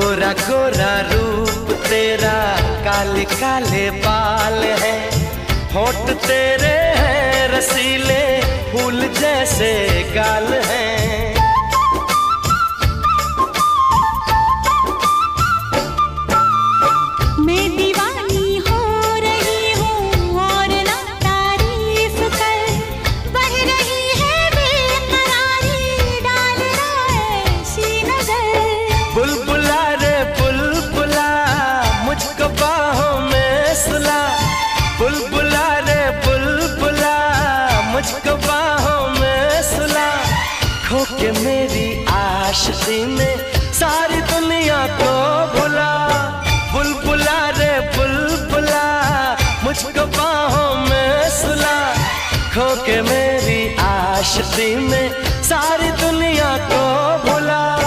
गोरा गोरा रूप तेरा, काले काले बाल है, होठ तेरे हैं रसीले, फूल जैसे गाल हैं। मैं दीवानी हो रही हूँ और ना तारीफ कर, बह रही है बेकरारी, डाल रहा ऐसी नजर। बुलबुला रे बुलबुला, मुझको बाहों में सुला, बुलबुला रे बुलबुला, मुझको बाहों में सुला। खो के मेरी आशिकी में सारी दुनिया को